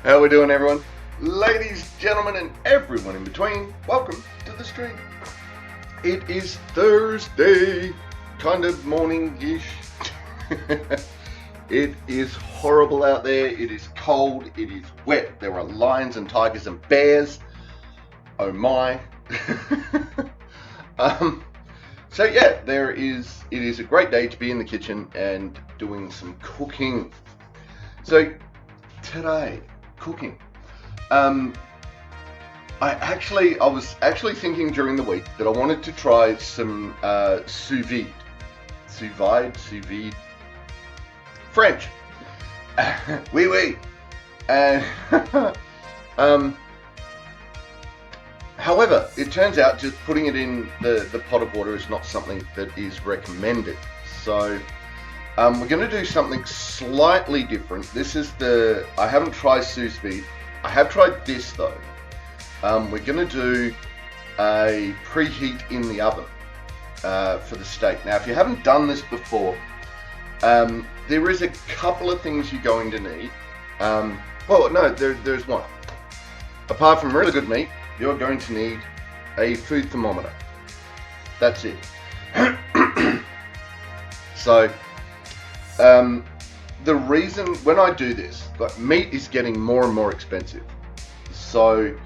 How we doing, everyone? Ladies, gentlemen, and everyone in between, welcome to the stream. It is Thursday, kind of morning-ish. It is horrible out there. It is cold. It is wet. There are lions and tigers and bears. Oh my. So yeah, it is a great day to be in the kitchen and doing some cooking. So today, cooking. I was actually thinking during the week that I wanted to try some sous vide, French. Oui, oui. However, it turns out just putting it in the pot of water is not something that is recommended. So we're going to do something slightly different. I haven't tried sous vide. I have tried this though. We're going to do a preheat in the oven for the steak. Now, if you haven't done this before, there is a couple of things you're going to need. There's one. Apart from really good meat, you're going to need a food thermometer. That's it. So, the reason when I do this, like, meat is getting more and more expensive. So,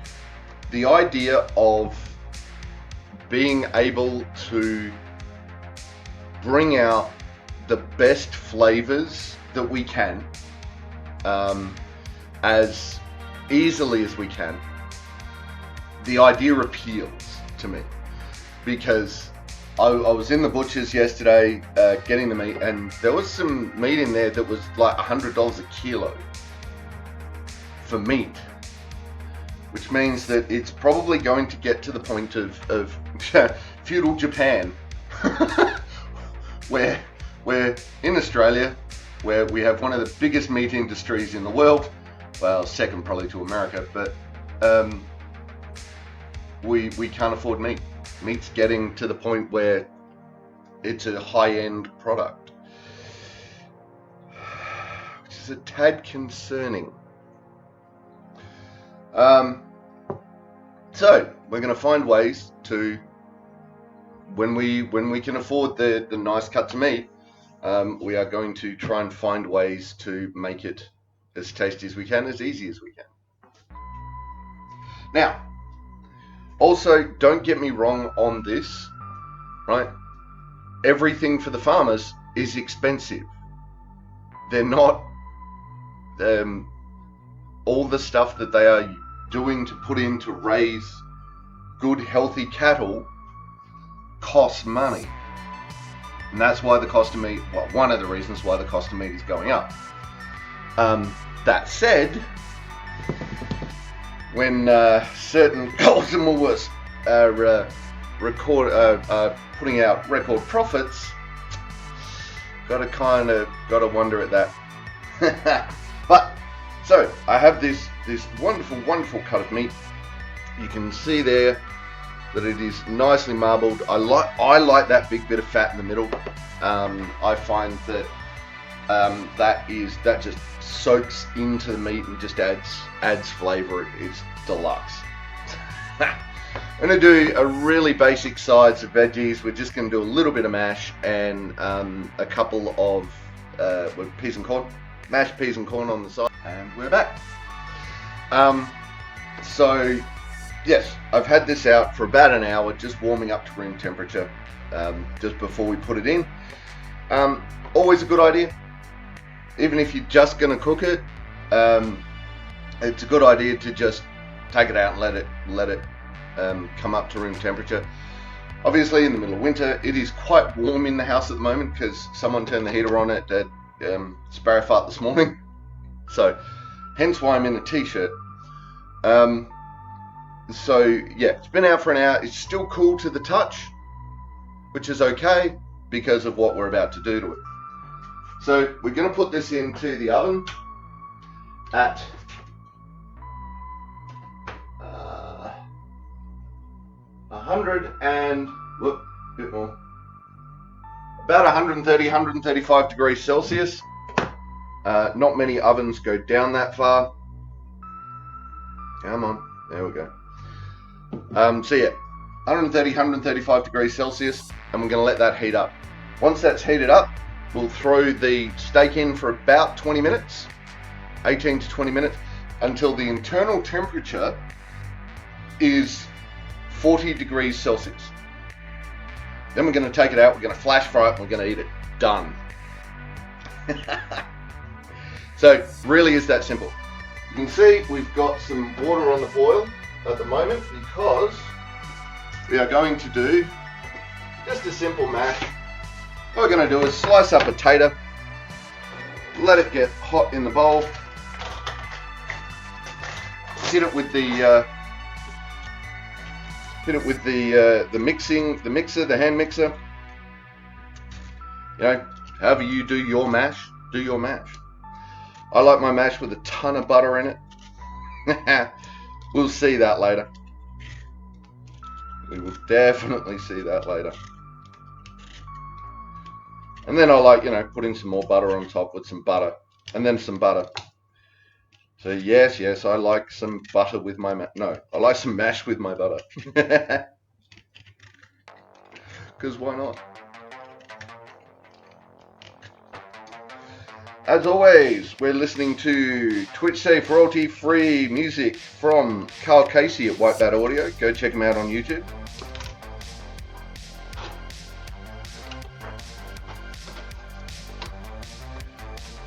the idea of being able to bring out the best flavors that we can, as easily as we can, the idea appeals to me, because I was in the butcher's yesterday getting the meat, and there was some meat in there that was like $100 a kilo for meat, which means that it's probably going to get to the point of feudal Japan, where in Australia, where we have one of the biggest meat industries in the world, well, second probably to America, but we can't afford meat. Meat's getting to the point where it's a high-end product, which is a tad concerning. So we're going to find ways to, when we can afford the nice cuts of meat, we are going to try and find ways to make it as tasty as we can, as easy as we can. Now, also, don't get me wrong on this, right? Everything for the farmers is expensive. They're not, all the stuff that they are doing to put in to raise good, healthy cattle costs money. And that's why the cost of meat, well, one of the reasons why the cost of meat is going up. That said, when certain Coles and Woolworths are putting out record profits, gotta wonder at that. But so I have this wonderful cut of meat. You can see there that it is nicely marbled. I like that big bit of fat in the middle. I find that that just soaks into the meat and just adds flavor. It's deluxe. I'm going to do a really basic sides of veggies. We're just going to do a little bit of mash and a couple of peas and corn, mashed peas and corn on the side, and we're back. So yes, I've had this out for about an hour, just warming up to room temperature, just before we put it in. Always a good idea, even if you're just going to cook it, it's a good idea to just take it out and let it come up to room temperature. Obviously, in the middle of winter, it is quite warm in the house at the moment because someone turned the heater on at Sparrow Fart this morning. So, hence why I'm in a t-shirt. So yeah, it's been out for an hour. It's still cool to the touch, which is okay because of what we're about to do to it. So we're going to put this into the oven at about 130, 135 degrees Celsius. Not many ovens go down that far. Come on, there we go. So yeah, 130, 135 degrees Celsius, and we're going to let that heat up. Once that's heated up, we'll throw the steak in for about 20 minutes, 18 to 20 minutes, until the internal temperature is 40 degrees Celsius. Then we're going to take it out, we're going to flash fry it, and we're going to eat it. Done. So, really is that simple. You can see we've got some water on the boil at the moment because we are going to do just a simple mash. What we're going to do is slice up a tater, let it get hot in the bowl, hit it with the hand mixer. You know, however you do your mash, do your mash. I like my mash with a ton of butter in it. We'll see that later. We will definitely see that later. And then I like, you know, putting some more butter on top with some butter, and then some butter. So yes, I like some butter with my I like some mash with my butter. Because why not? As always, we're listening to Twitch safe royalty-free music from Carl Casey at White Bat Audio. Go check him out on YouTube.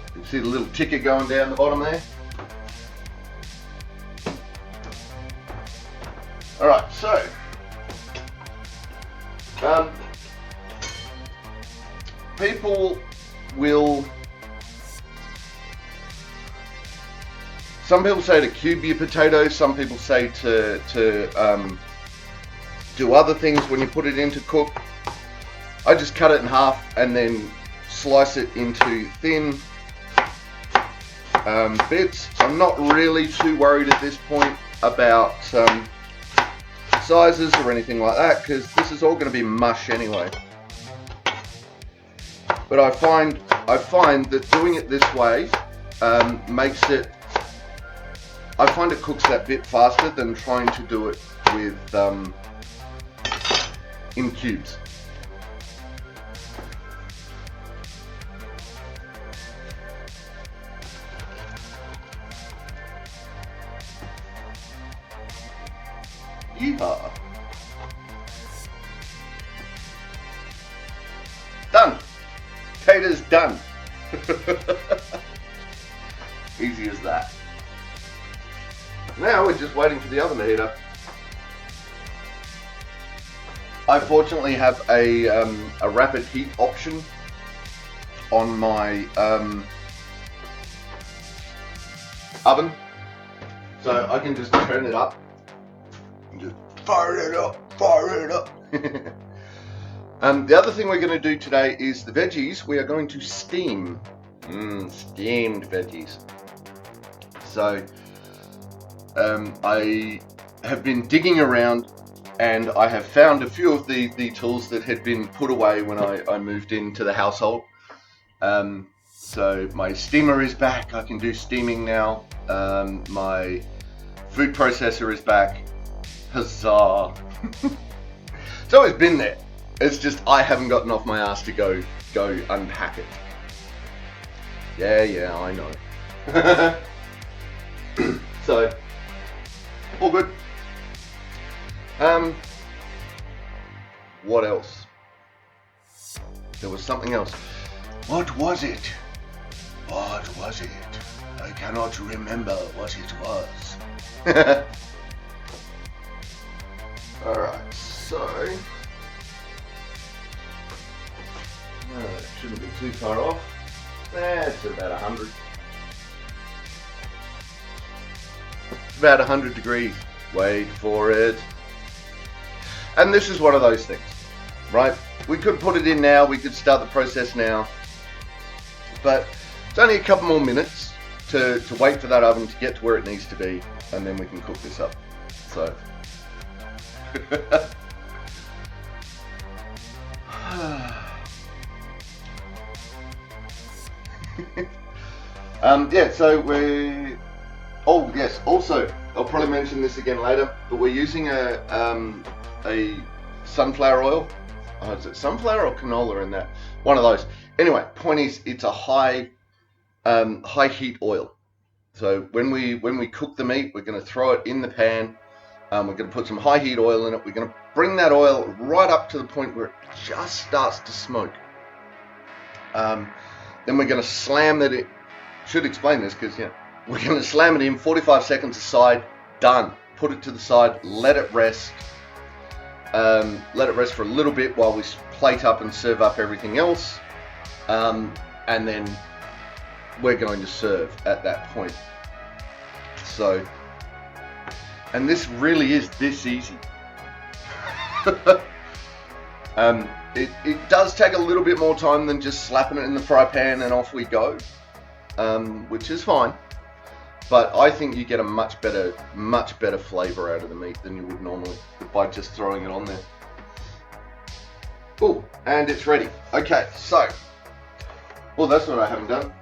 You can see the little ticker going down the bottom there. Alright, so people will, some people say to cube your potatoes, some people say to do other things when you put it in to cook. I just cut it in half and then slice it into thin bits. I'm not really too worried at this point about sizes or anything like that, because this is all going to be mush anyway. But I find that doing it this way makes it, I find it cooks that bit faster than trying to do it with in cubes. Yeehaw. Done. Taters done. Easy as that. Now we're just waiting for the oven to heat up. I fortunately have a rapid heat option on my oven, so I can just turn it up and just fire it up. The other thing we're going to do today is the veggies. We are going to steam, steamed veggies. So I have been digging around, and I have found a few of the tools that had been put away when I moved into the household. So my steamer is back. I can do steaming now. My food processor is back. Huzzah! It's always been there. It's just I haven't gotten off my ass to go unpack it. Yeah, I know. So, all good. What else? There was something else. What was it? I cannot remember what it was. Alright, so it shouldn't be too far off. It's about 100. About 100 degrees. Wait for it. And this is one of those things, right? We could put it in now, we could start the process now, but it's only a couple more minutes to wait for that oven to get to where it needs to be, and then we can cook this up. So yeah, so we, oh yes, also I'll probably mention this again later, but we're using a sunflower oil. Oh, is it sunflower or canola in that? One of those. Anyway, point is, it's a high heat oil. So when we cook the meat, we're going to throw it in the pan. We're going to put some high heat oil in it. We're going to bring that oil right up to the point where it just starts to smoke. Then we're going to slam that in. Should explain this because we're going to slam it in 45 seconds aside. Done. Put it to the side. Let it rest. Let it rest for a little bit while we plate up and serve up everything else. And then we're going to serve at that point. So, and this really is this easy. It does take a little bit more time than just slapping it in the fry pan and off we go, which is fine. But I think you get a much better flavor out of the meat than you would normally by just throwing it on there. Oh, and it's ready. Okay, so, well, that's what I haven't done.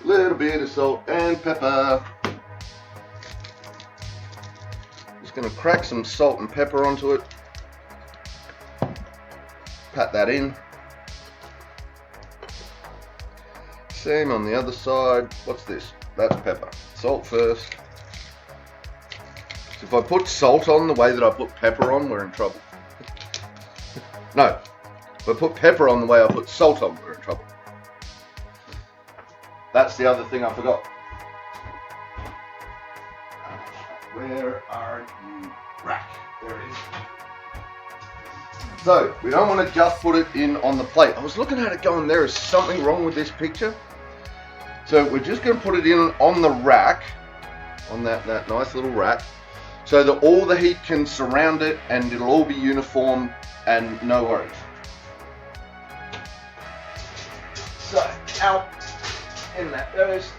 A little bit of salt and pepper. Just going to crack some salt and pepper onto it. Pat that in. Same on the other side. What's this? That's pepper. Salt first. So if I put salt on the way that I put pepper on, we're in trouble. No. If I put pepper on the way I put salt on, we're in trouble. That's the other thing I forgot. Where are you? Rack. There it is. So, we don't want to just put it in on the plate. I was looking at it going, there is something wrong with this picture. So we're just going to put it in on the rack, on that nice little rack, so that all the heat can surround it and it'll all be uniform and no worries. So, out, in that goes.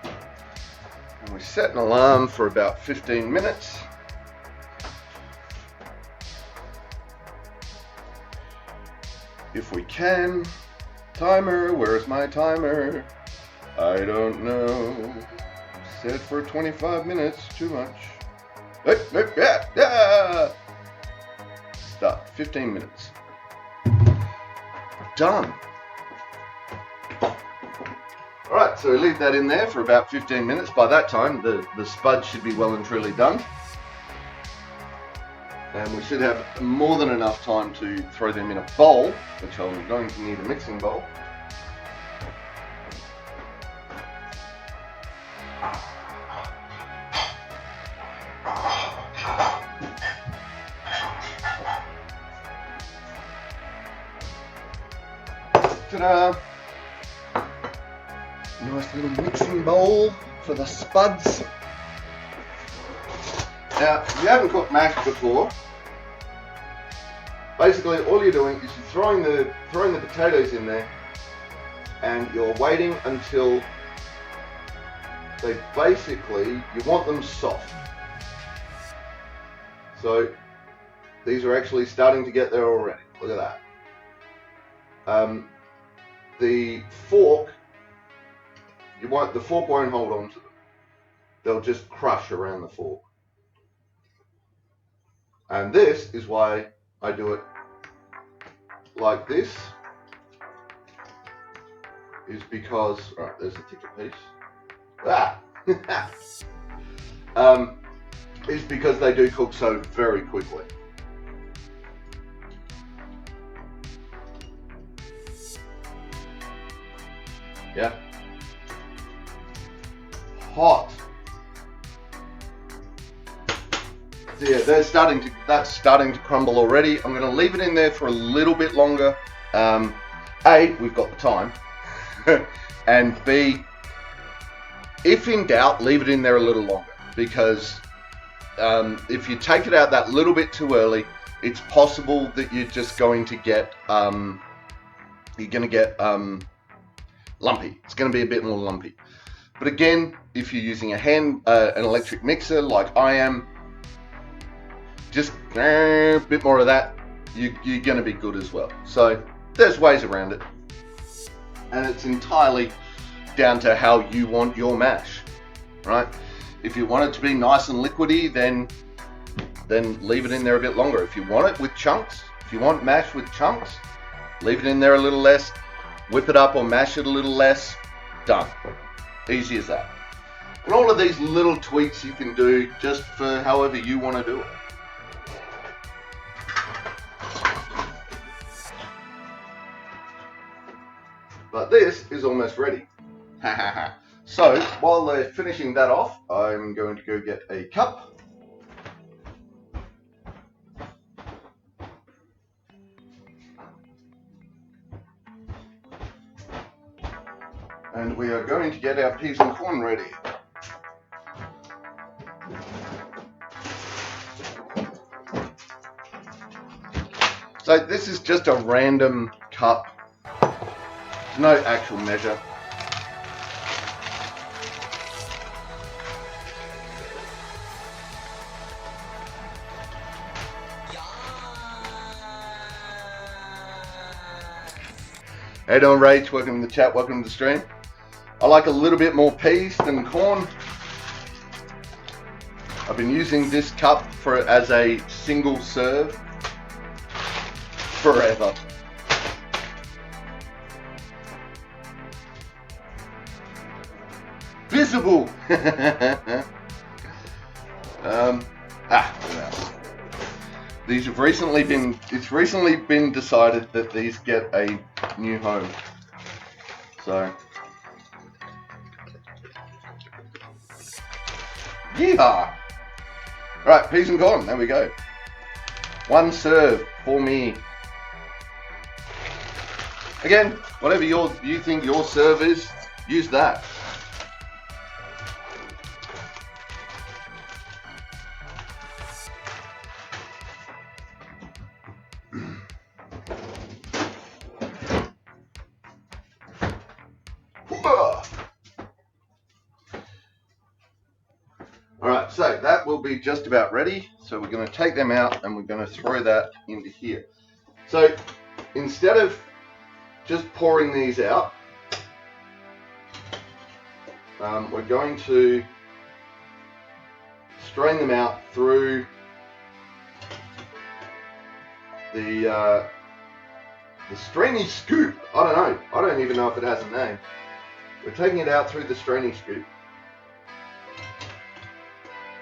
And we set an alarm for about 15 minutes. If we can. Timer, where's my timer? I don't know. Set for 25 minutes, too much. Stop, 15 minutes. Done. Alright, so we leave that in there for about 15 minutes. By that time, the spud should be well and truly done. And we should have more than enough time to throw them in a bowl, which I'm going to need a mixing bowl. Ta-da! Nice little mixing bowl for the spuds. Now, if you haven't cooked mash before, basically all you're doing is you're throwing the potatoes in there, and you're waiting until they you want them soft. So these are actually starting to get there already. Look at that. The fork won't hold on to them. They'll just crush around the fork. And this is why I do it like this, is because, right, there's a thicker piece. Is because they do cook so very quickly. Yeah. Hot. So yeah, that's starting to crumble already. I'm going to leave it in there for a little bit longer. A, we've got the time. And B, if in doubt, leave it in there a little longer, because if you take it out that little bit too early, it's possible that you're just going to get lumpy. It's going to be a bit more lumpy. But again, if you're using an electric mixer like I am, just a bit more of that, you're going to be good as well. So there's ways around it, and it's entirely down to how you want your mash. right? If you want it to be nice and liquidy, then leave it in there a bit longer. If you want it with chunks, if you want mash with chunks, leave it in there a little less, whip it up or mash it a little less, done. Easy as that. And all of these little tweaks you can do just for however you want to do it. But this is almost ready. So while they're finishing that off, I'm going to go get a cup. And we are going to get our peas and corn ready. So this is just a random cup. No actual measure. Hey, don't rage. Welcome to the chat. Welcome to the stream. I like a little bit more peas than corn. I've been using this cup as a single serve forever. Visible. These have recently been. It's recently been decided that these get a new home. So, yeehaw! Right, peas and corn. There we go. One serve for me. Again, whatever you think your serve is, use that. Alright, so that will be just about ready. So we're going to take them out and we're going to throw that into here. So instead of just pouring these out, we're going to strain them out through the strainy scoop. I don't know. I don't even know if it has a name. We're taking it out through the strainy scoop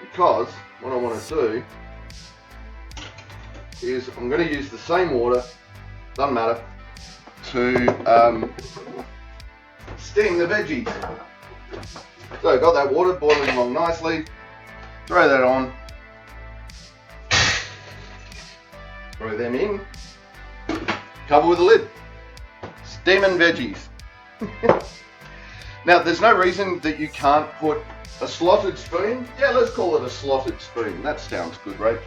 because what I want to do is I'm going to use the same water, doesn't matter, to steam the veggies. So got that water boiling along nicely, throw that on, throw them in, cover with a lid, steaming veggies. Now there's no reason that you can't put a slotted spoon. Yeah, let's call it a slotted spoon. That sounds good, right?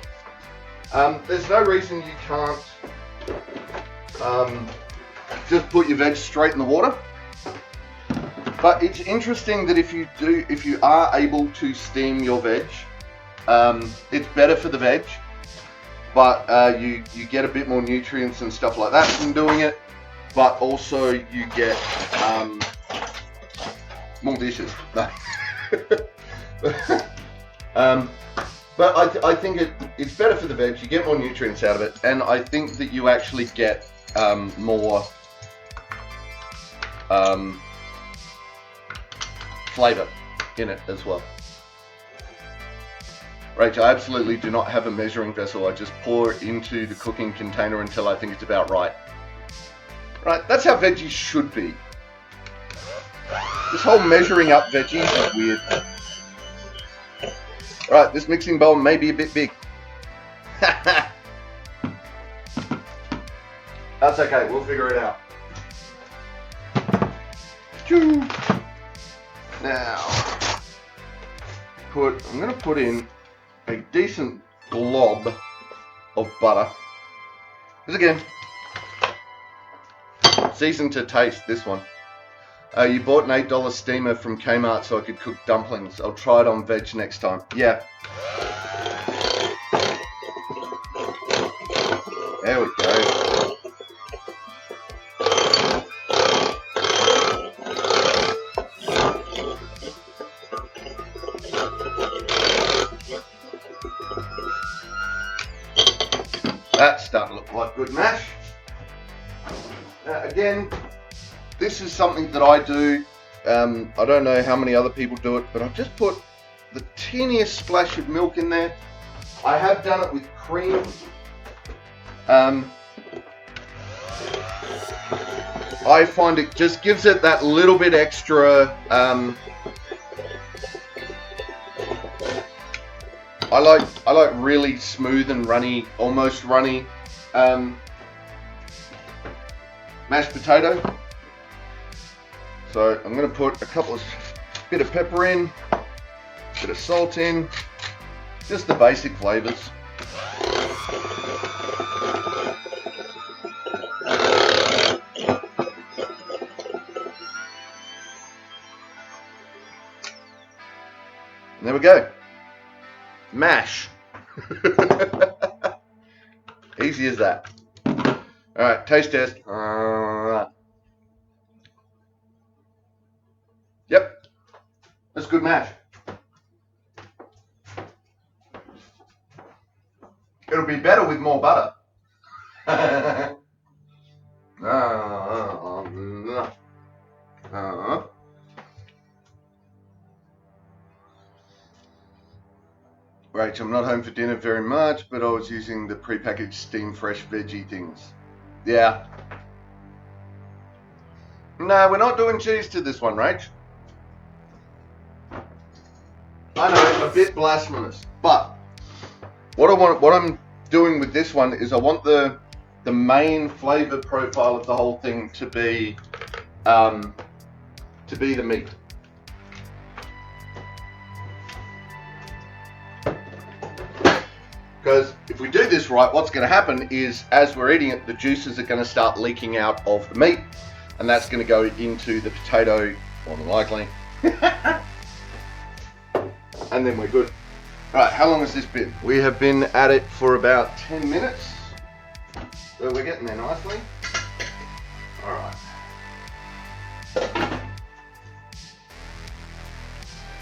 There's no reason you can't just put your veg straight in the water. But it's interesting that if you are able to steam your veg, it's better for the veg, but you get a bit more nutrients and stuff like that from doing it, but also you get more dishes. But I think it's better for the veg. You get more nutrients out of it, and I think that you actually get more flavour in it as well. Rach, I absolutely do not have a measuring vessel. I just pour it into the cooking container until I think it's about right. Right, that's how veggies should be. This whole measuring up veggies is weird. Right, this mixing bowl may be a bit big. That's okay, we'll figure it out. Now, I'm going to put in a decent glob of butter. Because again, seasoned to taste, this one. You bought an $8 steamer from Kmart so I could cook dumplings. I'll try it on veg next time. Yeah. There we go. good mash. Again, this is something that I do. I don't know how many other people do it, but I've just put the teeniest splash of milk in there. I have done it with cream. I find it just gives it that little bit extra. I like really smooth and runny, almost runny mashed potato. So I'm going to put a bit of pepper in, bit of salt in, just the basic flavors. And there we go. Mash. Easy as that. Alright, taste test. Yep. That's good mash. It'll be better with more butter. Rachel, I'm not home for dinner very much, but I was using the prepackaged steam fresh veggie things. Yeah. No, we're not doing cheese to this one, Rach. I know, a bit blasphemous, but what I'm doing with this one is I want the main flavor profile of the whole thing to be the meat. Because if we do this right, what's going to happen is as we're eating it, the juices are going to start leaking out of the meat, and that's going to go into the potato, more than likely. And then we're good. Alright, how long has this been? We have been at it for about 10 minutes. So we're getting there nicely. Alright.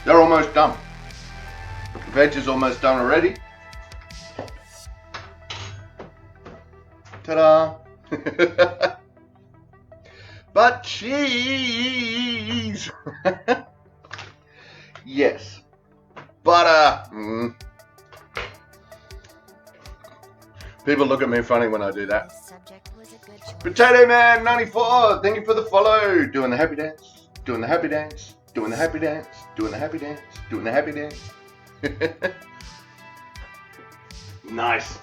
They're almost done. The veg is almost done already. Ta-da! But cheese! Yes. Butter! People look at me funny when I do that. Potato Man 94, thank you for the follow. Doing the happy dance, doing the happy dance, doing the happy dance, doing the happy dance, doing the happy dance. Nice.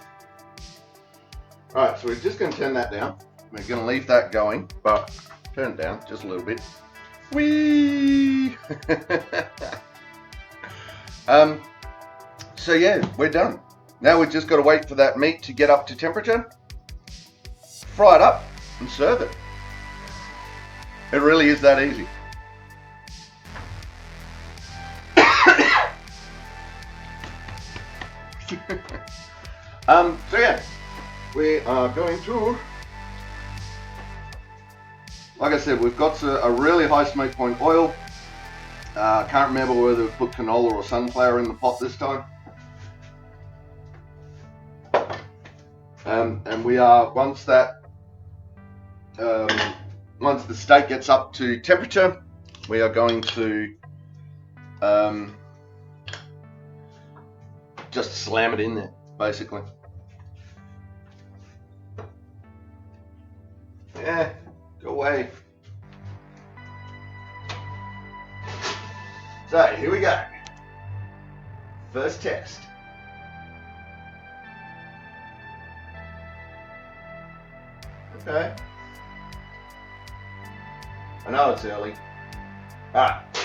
Alright, so we're just going to turn that down. We're going to leave that going, but turn it down just a little bit. Whee! So yeah, we're done. Now we've just got to wait for that meat to get up to temperature, fry it up, and serve it. It really is that easy. So yeah, we are going to, like I said, we've got a really high smoke point oil. Can't remember whether we put canola or sunflower in the pot this time. And we are, once the steak gets up to temperature, we are going to just slam it in there, basically. Yeah, go away. So, here we go. First test. Okay. I know it's early. Alright.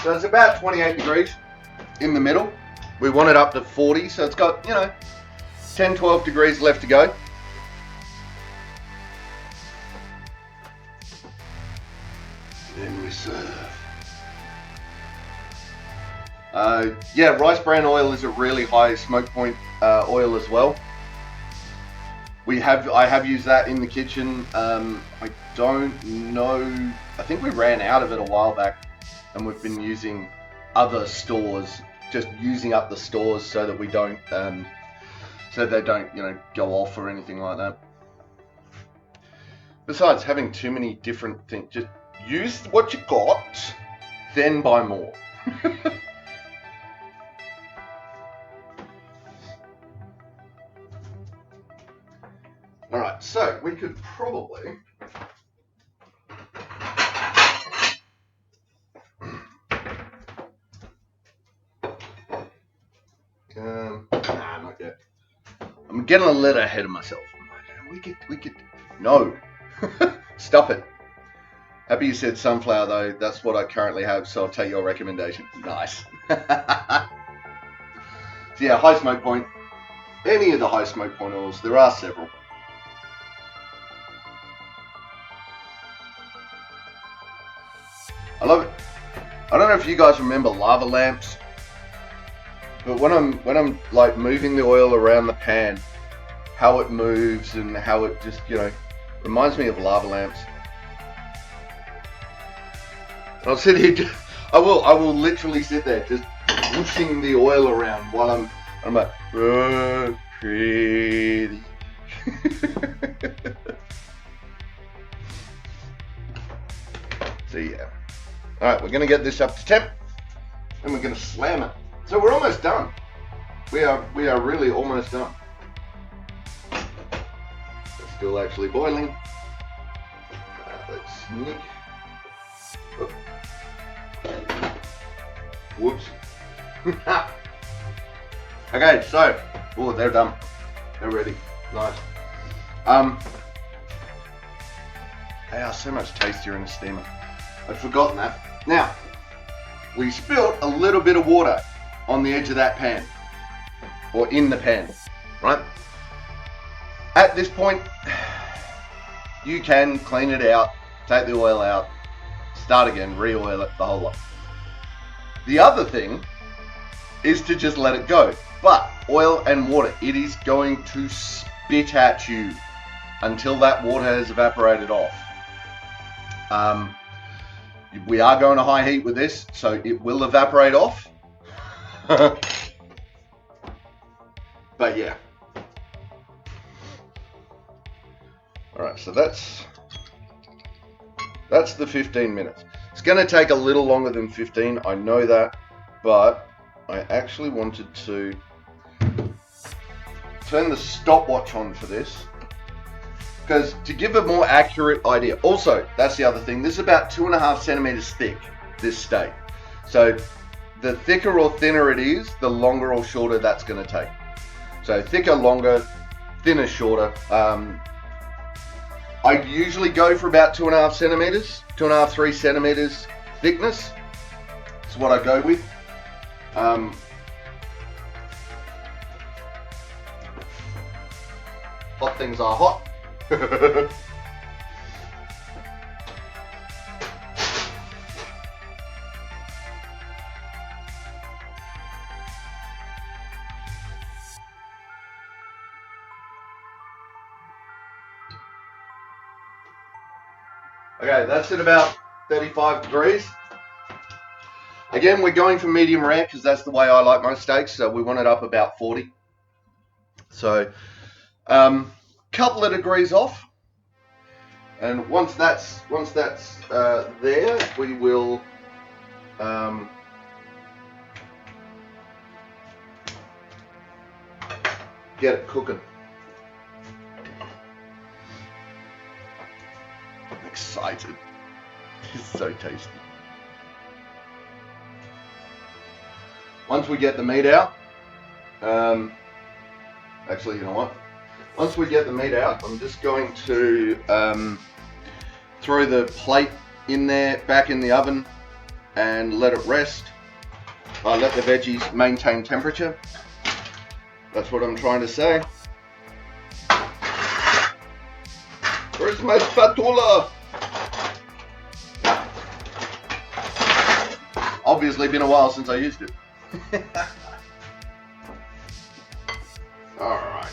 So it's about 28 degrees in the middle. We want it up to 40, so it's got, 10, 12 degrees left to go. Then we serve. Yeah, rice bran oil is a really high smoke point oil as well. I have used that in the kitchen. I don't know. I think we ran out of it a while back, and we've been using other stores, just using up the stores so that we don't, so they don't, go off or anything like that. Besides, having too many different things, just use what you got, then buy more. Alright, so we could probably nah, not yet. I'm getting a little ahead of myself. We could no. Stop it. Happy you said sunflower though. That's what I currently have, so I'll take your recommendation. Nice. So yeah, high smoke point. Any of the high smoke point oils. There are several. I love it. I don't know if you guys remember lava lamps, but when I'm like moving the oil around the pan, how it moves and how it just, you know, reminds me of lava lamps. And I'll sit here, I will literally sit there just whooshing the oil around while I'm like, oh, pretty. So yeah. Alright, we're going to get this up to temp and we're going to slam it. So we're almost done. We are really almost done. It's still actually boiling. Let's sneak. Oh. Whoops. Okay, so, oh, they're done. They're ready. Nice. They are so much tastier in a steamer. I'd forgotten that. Now, we spilled a little bit of water on the edge of that pan, or in the pan, right? At this point, you can clean it out, take the oil out, start again, re-oil it, the whole lot. The other thing is to just let it go. But oil and water, it is going to spit at you until that water has evaporated off. We are going to high heat with this, so it will evaporate off. But yeah. Alright, so that's the 15 minutes. It's going to take a little longer than 15, I know that, but I actually wanted to turn the stopwatch on for this, because to give a more accurate idea. Also, that's the other thing, this is about 2.5 centimeters thick, this steak. So the thicker or thinner it is, the longer or shorter that's going to take. So thicker, longer, thinner, shorter. I usually go for about 2.5 centimeters, 2.5, 3 centimeters thickness. That's what I go with. Hot things are hot. Okay, that's at about 35 degrees. Again, we're going for medium rare because that's the way I like my steaks, so we want it up about 40. So, couple of degrees off, and once that's there, we will get it cooking. I'm excited. It's so tasty. Once we get the meat out, actually, you know what? Once we get the meat out, I'm just going to throw the plate in there, back in the oven, and let it rest. Let the veggies maintain temperature. That's what I'm trying to say. Where's my spatula? Obviously been a while since I used it. Alright.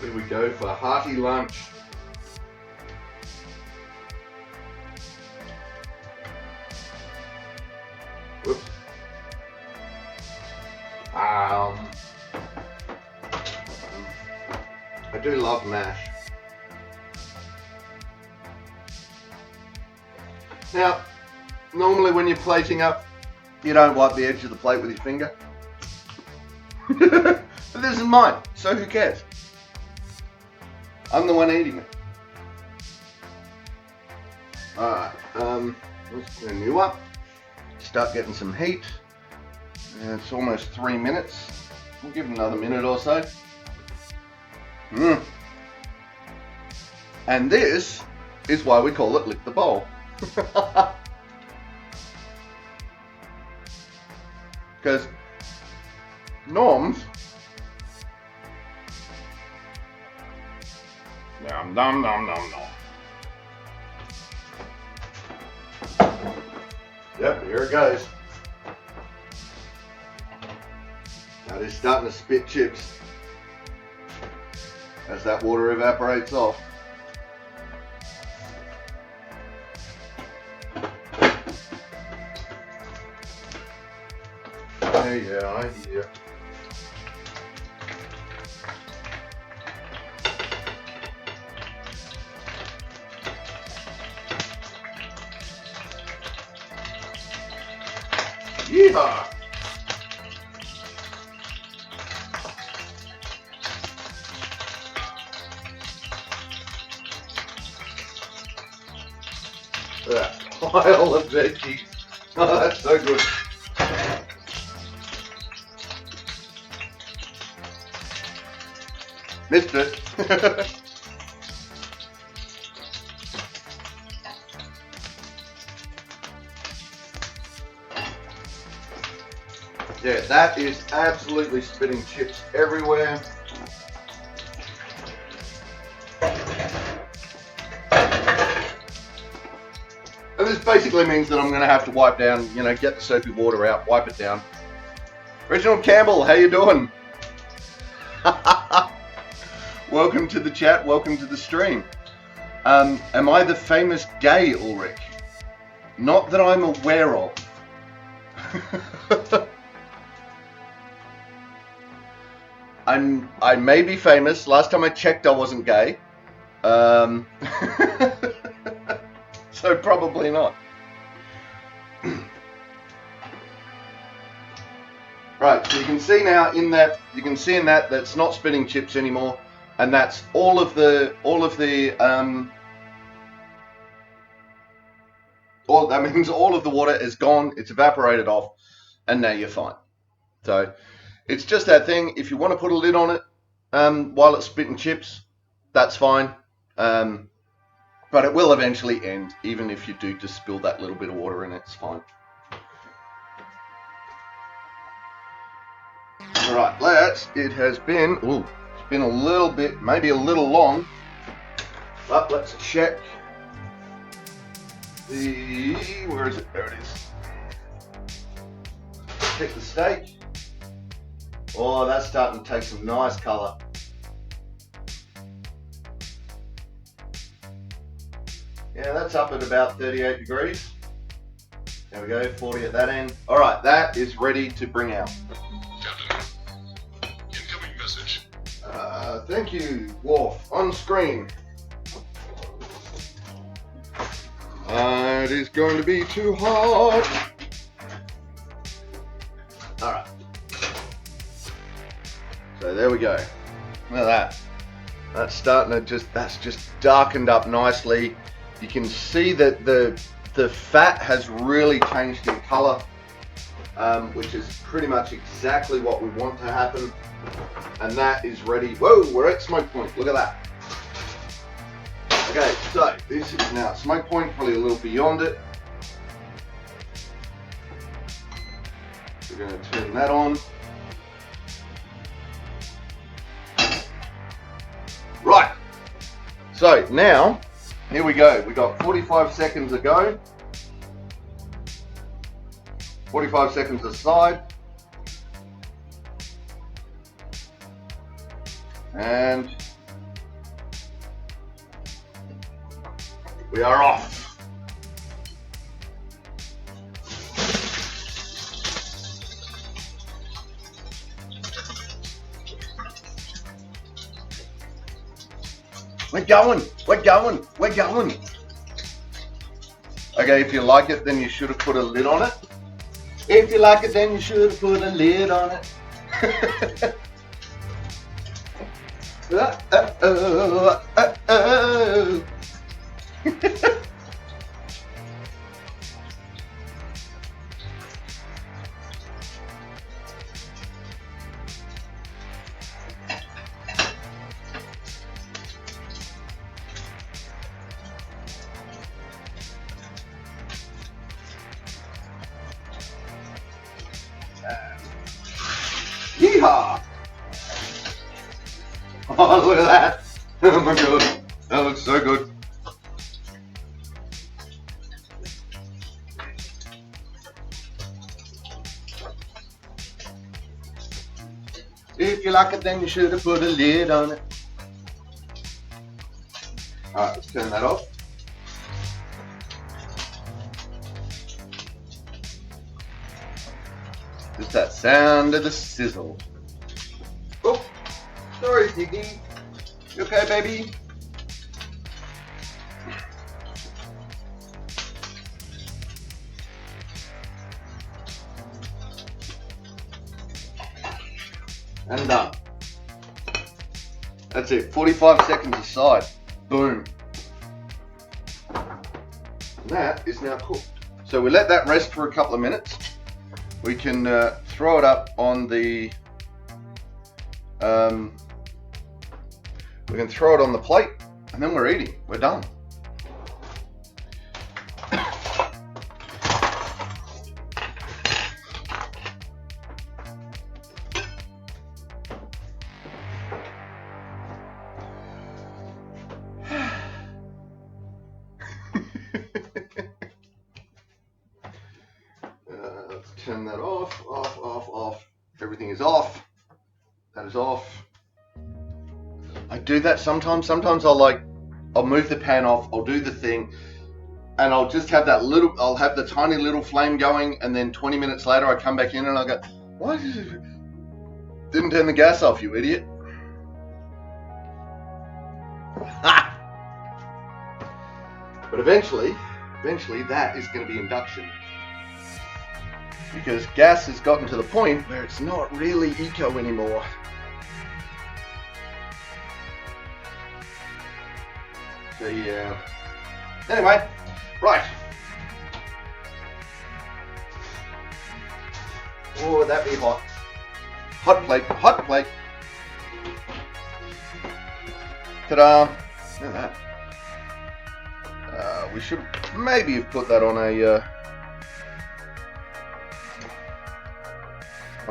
Here we go for a hearty lunch. Whoops. I do love mash. Now, normally when you're plating up, you don't wipe the edge of the plate with your finger. But this is mine, so who cares? I'm the one eating it. Alright, let's turn you up. Start getting some heat. It's almost 3 minutes. We'll give it another minute or so. And this is why we call it lick the bowl. Because norms nom nom nom nom nom. Yep, here it goes. Now it's starting to spit chips as that water evaporates off. Yeah, I hear. Yeehaw! That pile of veggies. Oh, that's so good. Missed it. Yeah, that is absolutely spitting chips everywhere. And this basically means that I'm going to have to wipe down, you know, get the soapy water out, wipe it down. Reginald Campbell, how you doing? Welcome to the chat, welcome to the stream. Am I the famous gay Ulrich? Not that I'm aware of. I may be famous. Last time I checked I wasn't gay. So probably not. Right, so you can see now in that, that's not spitting chips anymore, and that's all of the that means all of the water is gone, it's evaporated off, and now you're fine. So it's just that thing. If you want to put a lid on it while it's spitting chips, that's fine. But it will eventually end, even if you do just spill that little bit of water in it, it's fine. Alright, it has been, it's been a little bit, maybe a little long, but let's check where is it? There it is. Check the steak. Oh, that's starting to take some nice colour. Yeah, that's up at about 38 degrees. There we go, 40 at that end. Alright, that is ready to bring out. Captain, incoming message. Thank you, Worf, on screen. It is going to be too hot. Alright. So there we go. Look at that. That's starting to that's just darkened up nicely. You can see that the fat has really changed in color, which is pretty much exactly what we want to happen. And that is ready. Whoa, we're at smoke point. Look at that. Okay, so this is now at smoke point, probably a little beyond it. We're going to turn that on. Right. So now, here we go. We got 45 seconds to go. 45 seconds aside. And we are off. We're going. We're going. We're going. Okay, if you like it, then you should have put a lid on it. If you like it, then you should have put a lid on it. Yeehaw! Oh, look at that! Oh my god, that looks so good. If you like it, then you should have put a lid on it. Alright, let's turn that off. Just that sound of the sizzle. Oh, sorry, Ziggy. You okay, baby? And done. That's it. 45 seconds aside. Boom. And that is now cooked. So we let that rest for a couple of minutes. We can throw it up on the we can throw it on the plate, and then we're eating. We're done. Let's turn that off, off. Everything is off. That is off. I do that sometimes. Sometimes I'll move the pan off, I'll do the thing, and I'll just have I'll have the tiny little flame going, and then 20 minutes later I come back in and I go, why didn't turn the gas off, you idiot? But eventually that is going to be induction. Because gas has gotten to the point where it's not really eco anymore. So yeah. Anyway, right. Oh, would that be hot? Hot plate, hot plate. Ta-da! Look at that. We should maybe have put that on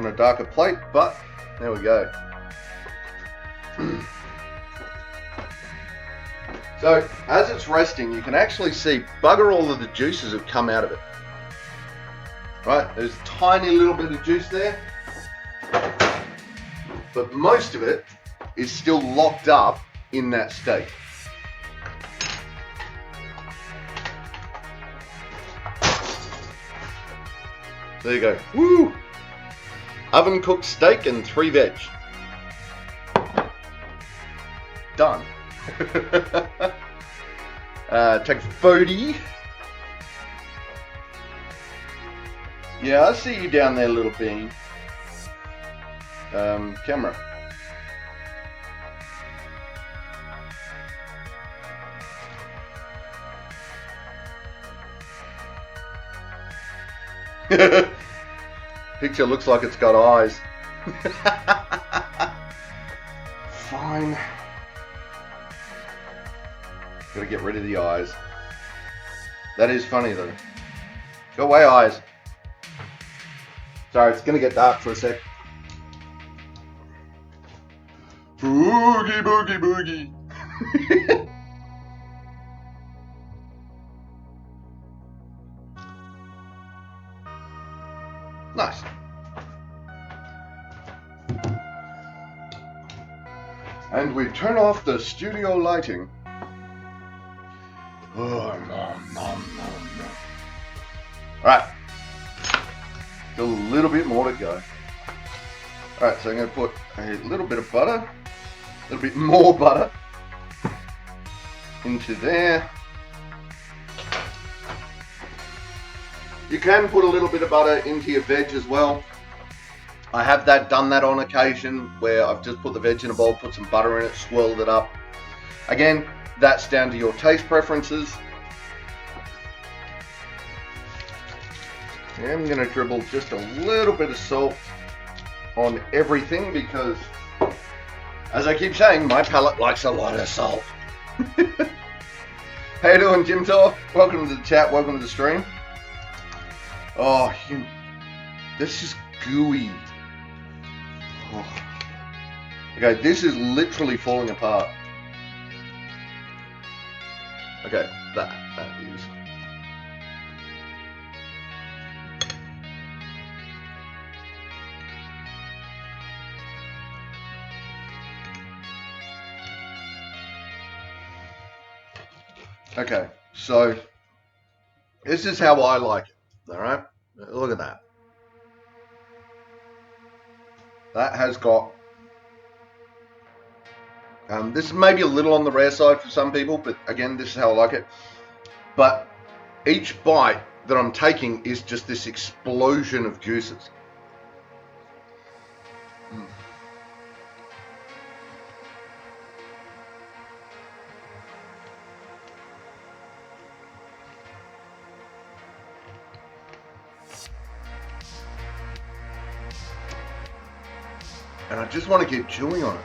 a darker plate, but there we go. So as it's resting, you can actually see bugger all of the juices have come out of it. Right, there's a tiny little bit of juice there, but most of it is still locked up in that steak. There you go. Woo! Oven cooked steak and 3 veg. Done. Take a photo. Yeah, I see you down there, little bean. Camera. Picture looks like it's got eyes. Fine. Gotta get rid of the eyes. That is funny though. Go away, eyes. Sorry, it's gonna get dark for a sec. Boogie, boogie, boogie. Nice. And we turn off the studio lighting. Oh, nom, nom, nom, nom. Alright. Still a little bit more to go. Alright, so I'm going to put a little bit of butter. A little bit more butter. into there. You can put a little bit of butter into your veg as well. I have done that on occasion where I've just put the veg in a bowl, put some butter in it, swirled it up. Again, that's down to your taste preferences. And I'm going to dribble just a little bit of salt on everything because, as I keep saying, my palate likes a lot of salt. How you doing, Jim Tor? Welcome to the chat, welcome to the stream. Oh, this is gooey. Oh. Okay, this is literally falling apart. Okay, that is. Okay, so this is how I like it. All right, look at that. That has got, this is maybe a little on the rare side for some people, but again, this is how I like it. But each bite that I'm taking is just this explosion of juices. Mm. And I just want to keep chewing on it.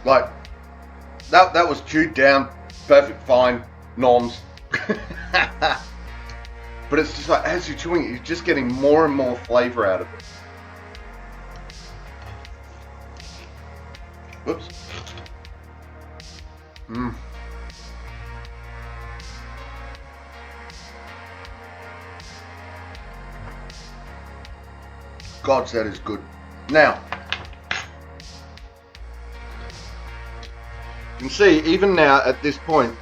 Like, that was chewed down, perfect, fine, noms. But it's just like, as you're chewing it, you're just getting more and more flavor out of it. Whoops. Mmm. Gods, that is good. Now, you can see even now at this point,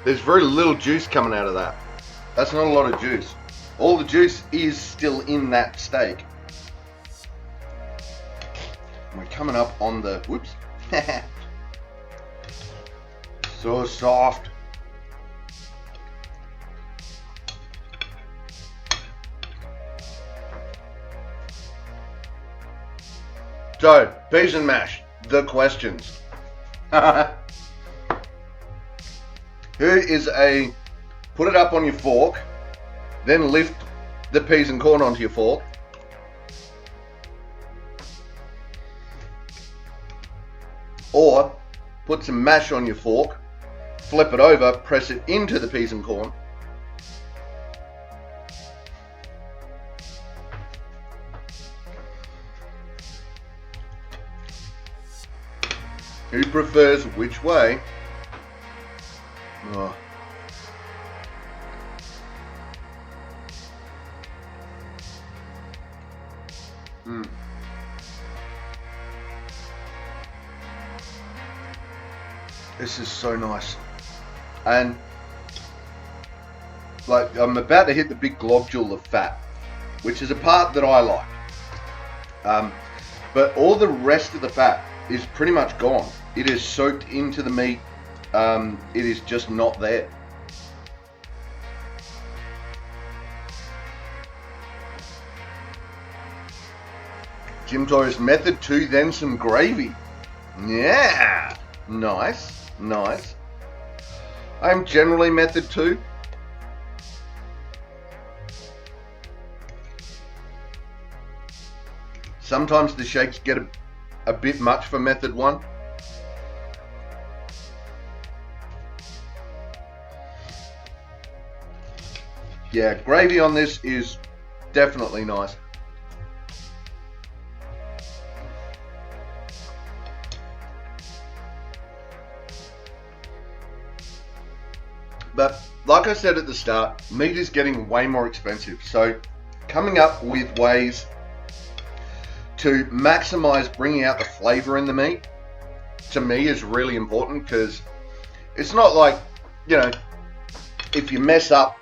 there's very little juice coming out of that. That's not a lot of juice. All the juice is still in that steak. We're coming up on the, whoops. So soft. So, peas and mash, the questions. Here is a, put it up on your fork, then lift the peas and corn onto your fork. Or, put some mash on your fork, flip it over, press it into the peas and corn. Who prefers which way? Oh. Mm. This is so nice. And like, I'm about to hit the big globule of fat, which is a part that I like. But all the rest of the fat is pretty much gone. It is soaked into the meat. It is just not there. Jim Torres, method 2, then some gravy. Yeah, nice, nice. I'm generally method 2. Sometimes the shakes get a bit much for method 1. Yeah, gravy on this is definitely nice. But like I said at the start, meat is getting way more expensive. So coming up with ways to maximize bringing out the flavor in the meat, to me, is really important, because it's not like, you know, if you mess up,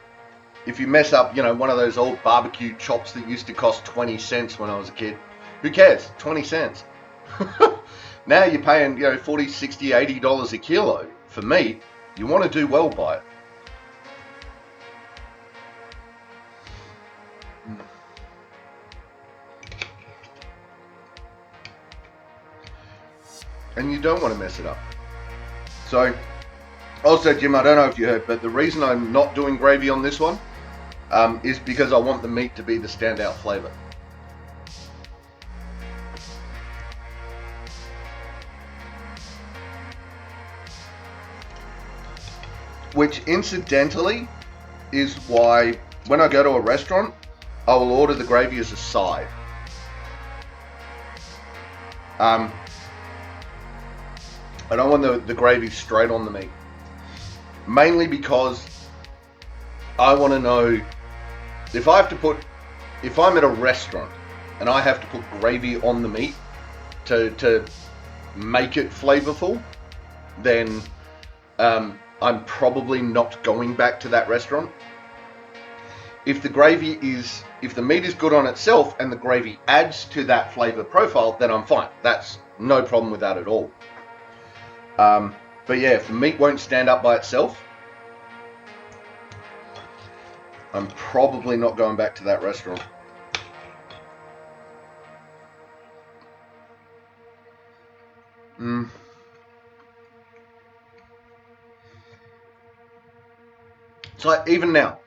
you know, one of those old barbecue chops that used to cost 20 cents when I was a kid, who cares? 20 cents. Now you're paying, you know, $40, $60, $80 a kilo for meat. You want to do well by it. And you don't want to mess it up. So, also, Jim, I don't know if you heard, but the reason I'm not doing gravy on this one is because I want the meat to be the standout flavor. Which, incidentally, is why when I go to a restaurant, I will order the gravy as a side. I don't want the gravy straight on the meat. Mainly because I want to know if I'm at a restaurant and I have to put gravy on the meat to make it flavorful, then I'm probably not going back to that restaurant. If the meat is good on itself and the gravy adds to that flavor profile, then I'm fine. That's no problem with that at all. But yeah, if the meat won't stand up by itself, I'm probably not going back to that restaurant. So even now,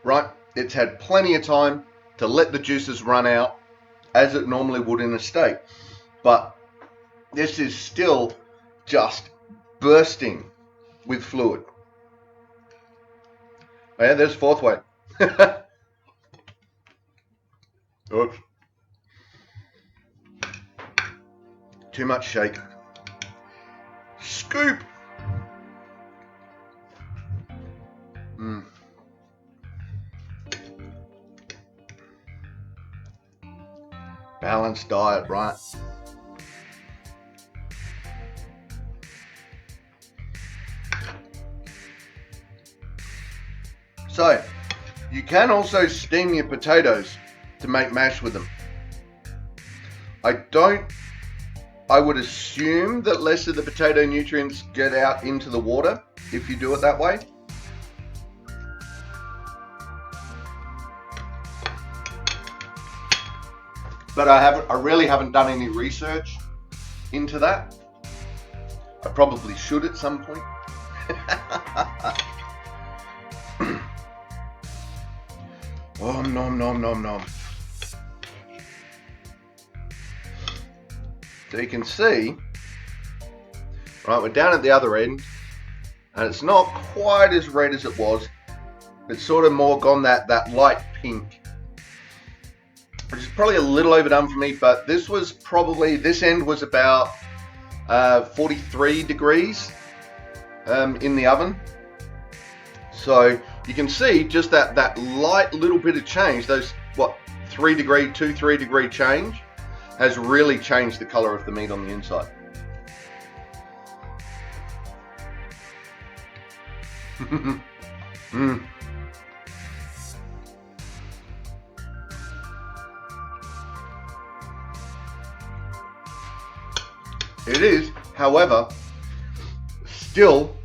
right, it's had plenty of time to let the juices run out as it normally would in a steak. But this is still just bursting with fluid. Oh yeah, there's fourth way. Oops. Too much shake. Scoop. Balanced diet, right? So, you can also steam your potatoes to make mash with them. I would assume that less of the potato nutrients get out into the water if you do it that way. But I really haven't done any research into that. I probably should at some point. Oh, nom nom nom nom. So you can see, right, we're down at the other end, and it's not quite as red as it was. It's sort of more gone that light pink, which is probably a little overdone for me, but this end was about 43 degrees in the oven. So you can see just that light little bit of change, those 3 degree change, has really changed the color of the meat on the inside. It is, however, still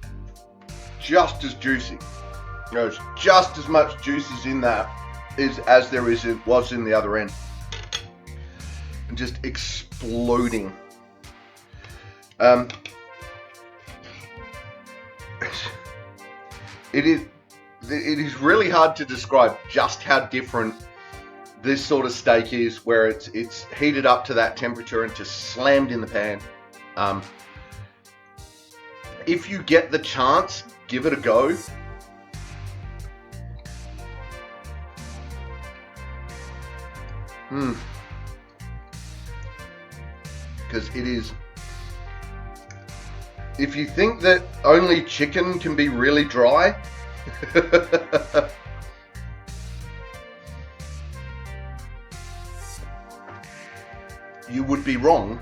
just as juicy. There's just as much juices in that as there was in the other end. And just exploding. It is really hard to describe just how different this sort of steak is, where it's heated up to that temperature and just slammed in the pan. If you get the chance, give it a go. Because it is, if you think that only chicken can be really dry, you would be wrong.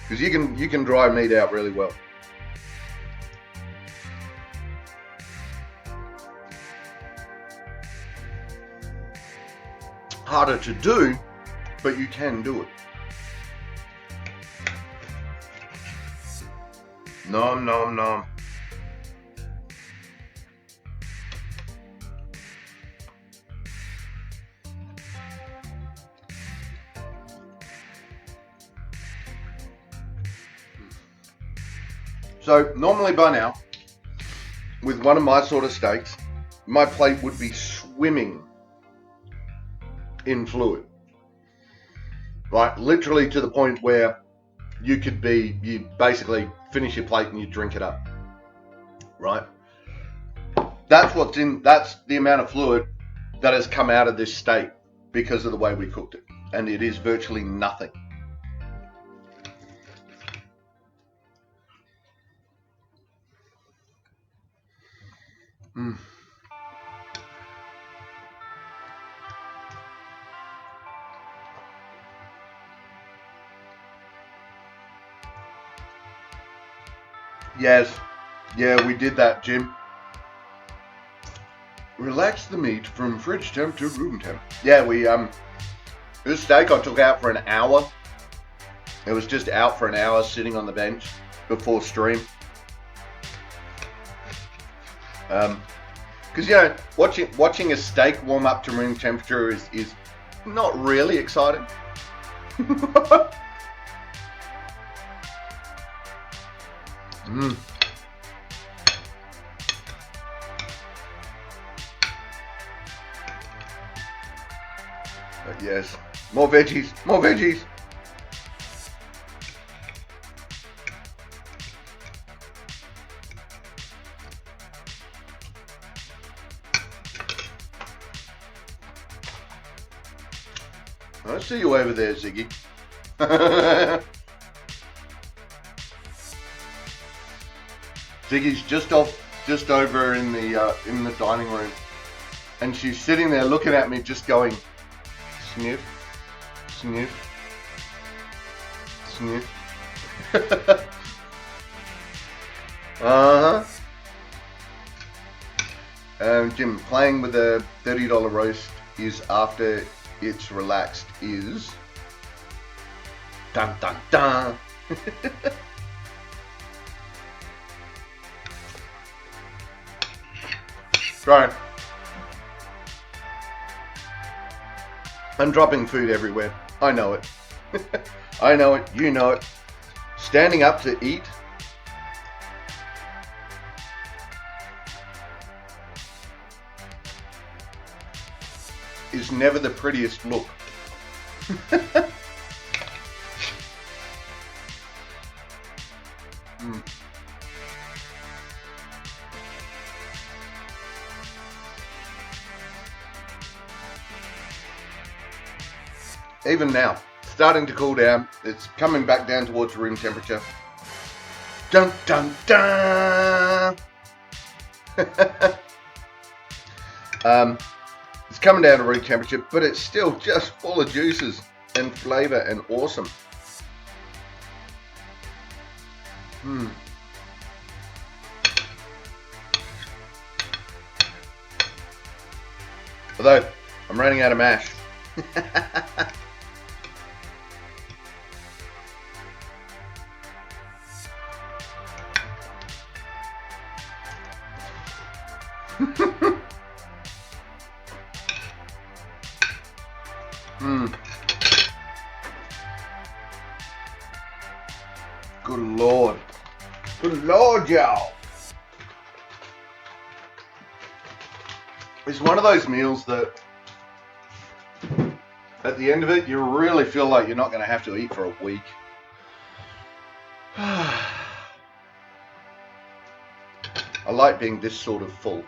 Because you can dry meat out really well. Harder to do, but you can do it. Nom nom nom. So normally by now, with one of my sort of steaks, my plate would be swimming in fluid. Right, literally to the point where you basically finish your plate and you drink it up. Right? That's the amount of fluid that has come out of this steak because of the way we cooked it. And it is virtually nothing. Mm. Yes. Yeah, we did that, Jim. Relax the meat from fridge temp to room temp. Yeah, this steak I took out for an hour. It was just out for an hour sitting on the bench before stream. Because, you know, watching a steak warm up to room temperature is not really exciting. Mm. But yes, more veggies, more veggies. I see you over there, Ziggy. Ziggy's just over in the dining room, and she's sitting there looking at me, just going, sniff, sniff, sniff. Jim, playing with a $30 roast is after it's relaxed is dun dun dun. Right. I'm dropping food everywhere. I know it. I know it. You know it. Standing up to eat. Is never the prettiest look. Even now, starting to cool down. It's coming back down towards room temperature. Dun dun dun. It's coming down to room temperature, but it's still just full of juices and flavor and awesome. Although, I'm running out of mash. Good Lord. Good Lord, y'all. It's one of those meals that at the end of it, you really feel like you're not going to have to eat for a week. I like being this sort of full.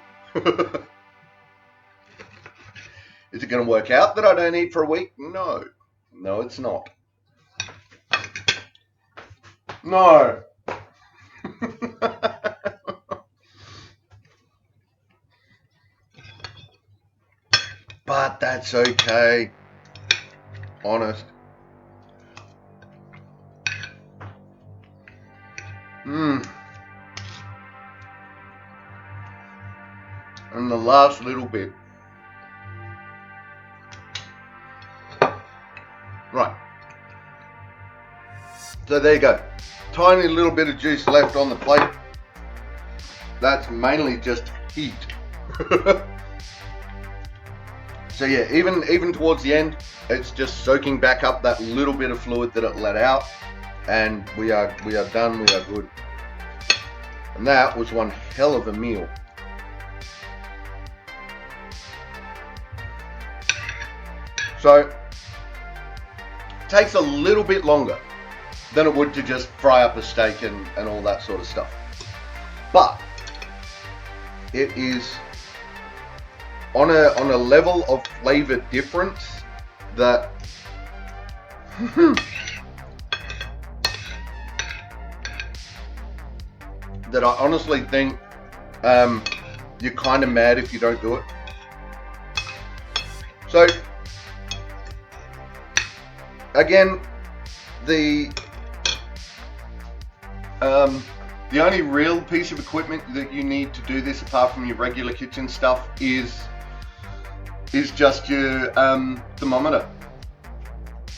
Is it going to work out that I don't eat for a week? No. No, it's not. No. But that's okay. Honest. And the last little bit. Right. So there you go. tiny little bit of juice left on the plate. That's mainly just heat. So yeah, even towards the end, it's just soaking back up that little bit of fluid that it let out, and we are done. We are good. And that was one hell of a meal. So it takes a little bit longer than it would to just fry up a steak and all that sort of stuff. But it is on a level of flavor difference that that I honestly think you're kind of mad if you don't do it. So again, the only real piece of equipment that you need to do this, apart from your regular kitchen stuff, is just your thermometer,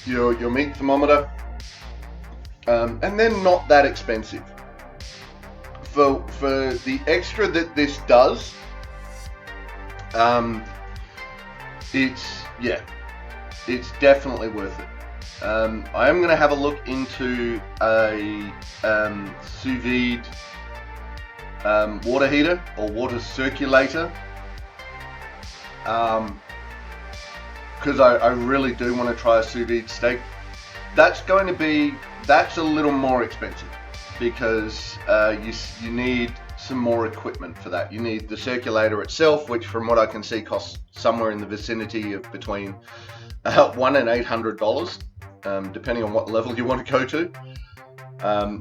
your meat thermometer, and they're not that expensive. For the extra that this does, it's definitely worth it. I am going to have a look into a sous vide water heater or water circulator, because I really do want to try a sous vide steak. That's a little more expensive, because you need some more equipment for that. You need the circulator itself, which from what I can see costs somewhere in the vicinity of between $100 and $800, depending on what level you want to go to.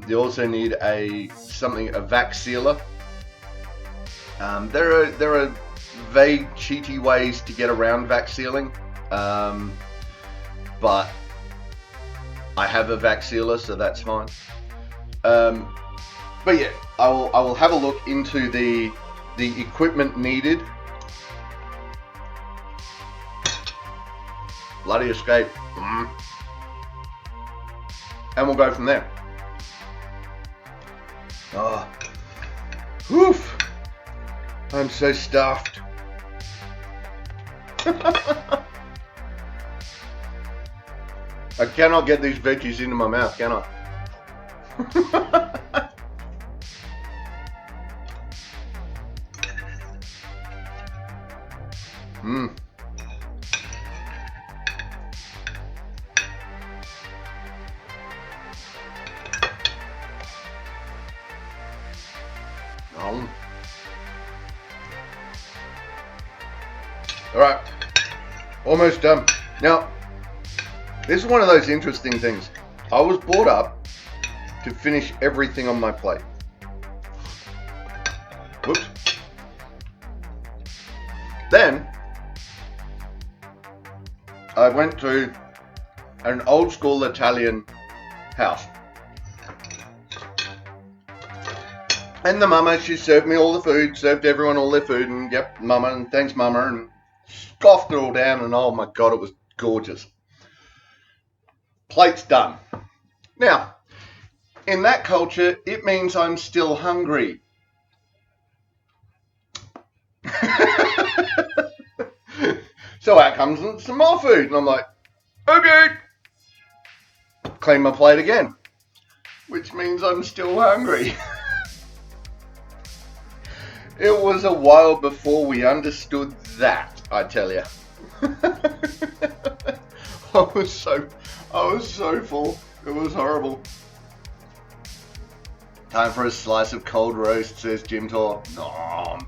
You also need a vac sealer. There are vague, cheaty ways to get around vac sealing, but I have a vac sealer, so that's fine. But yeah, I will have a look into the equipment needed. Bloody escape. And we'll go from there. Oh, woof! I'm so stuffed. I cannot get these veggies into my mouth, can I? Mmm. Alright, almost done. Now, this is one of those interesting things. I was brought up to finish everything on my plate. Whoops. Then, I went to an old school Italian house. And the mama, she served me all the food, served everyone all their food, and yep, mama, and thanks mama, and scoffed it all down, and oh my god, it was gorgeous. Plate's done. Now, in that culture, it means I'm still hungry. So out comes some more food, and I'm like, okay. Clean my plate again, which means I'm still hungry. It was a while before we understood that, I tell you. I was so full. It was horrible. Time for a slice of cold roast, says Jim Tor. Nom.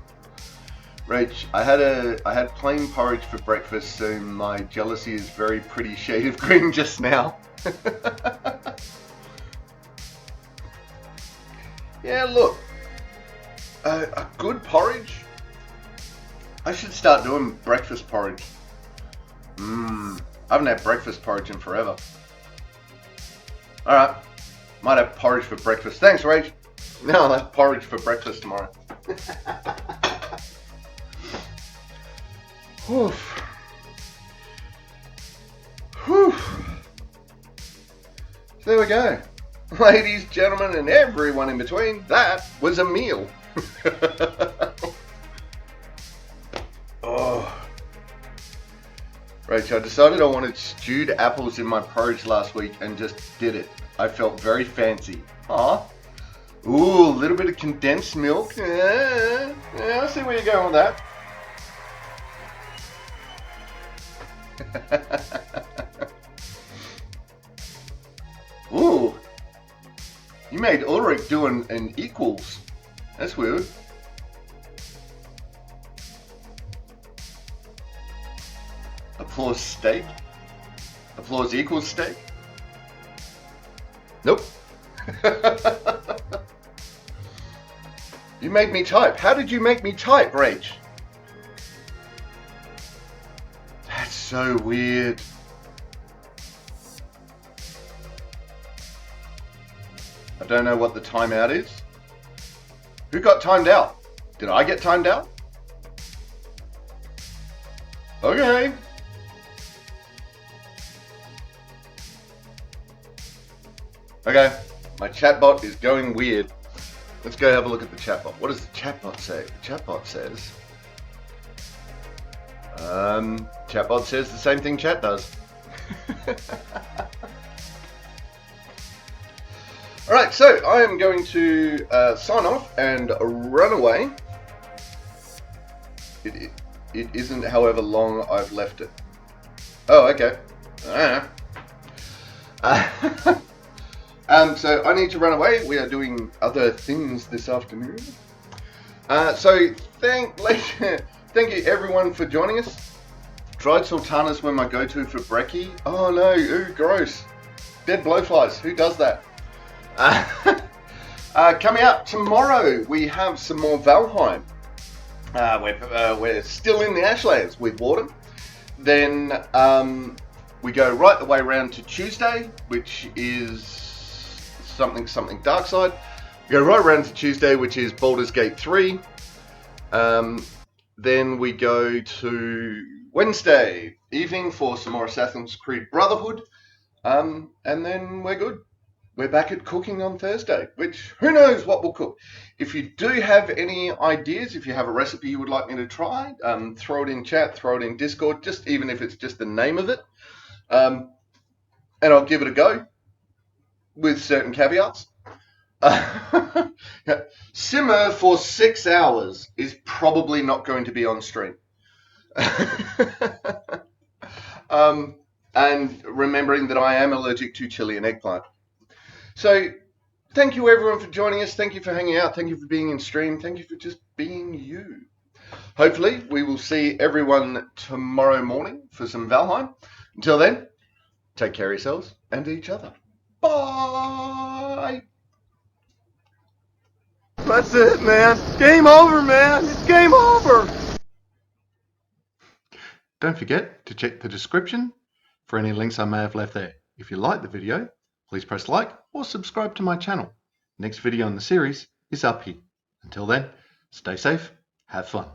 Rach, I had plain porridge for breakfast, so my jealousy is very pretty shade of green just now. Yeah, look. A good porridge. I should start doing breakfast porridge. I haven't had breakfast porridge in forever. Alright. Might have porridge for breakfast. Thanks, Rach. No, I'll have porridge for breakfast tomorrow. Whew. Whew. So there we go. Ladies, gentlemen, and everyone in between, that was a meal. Oh. Rach, I decided I wanted stewed apples in my porridge last week and just did it. I felt very fancy. Aw. Ooh, a little bit of condensed milk. Yeah, I see where you're going with that. Ooh. You made Ulrich do an equals. That's weird. Applause steak? Applause equals steak? Nope. You made me type. How did you make me type, Rach? That's so weird. I don't know what the timeout is. Who got timed out? Did I get timed out? Okay. Okay, my chatbot is going weird. Let's go have a look at the chatbot. What does the chatbot say? The chatbot says the same thing chat does. Alright, so I am going to sign off and run away. It isn't however long I've left it. Oh, okay. So I need to run away. We are doing other things this afternoon. So thank you everyone for joining us. Dried sultanas were my go-to for brekkie. Oh no, ooh, gross. Dead blowflies, who does that? Coming up tomorrow, we have some more Valheim. We're still in the Ashlands with Warden. Then we go right the way around to Tuesday, which is something dark side. We go right around to Tuesday, which is Baldur's Gate 3. Then we go to Wednesday evening for some more Assassin's Creed Brotherhood. And then we're good. We're back at cooking on Thursday, which who knows what we'll cook. If you do have any ideas, if you have a recipe you would like me to try, throw it in chat, throw it in Discord, just even if it's just the name of it. And I'll give it a go with certain caveats. Simmer for 6 hours is probably not going to be on stream. And remembering that I am allergic to chili and eggplant. So, thank you everyone for joining us. Thank you for hanging out. Thank you for being in stream. Thank you for just being you. Hopefully, we will see everyone tomorrow morning for some Valheim. Until then, take care of yourselves and each other. Bye! That's it, man. Game over, man. It's game over. Don't forget to check the description for any links I may have left there. If you like the video, please press like or subscribe to my channel. Next video in the series is up here. Until then, stay safe, have fun.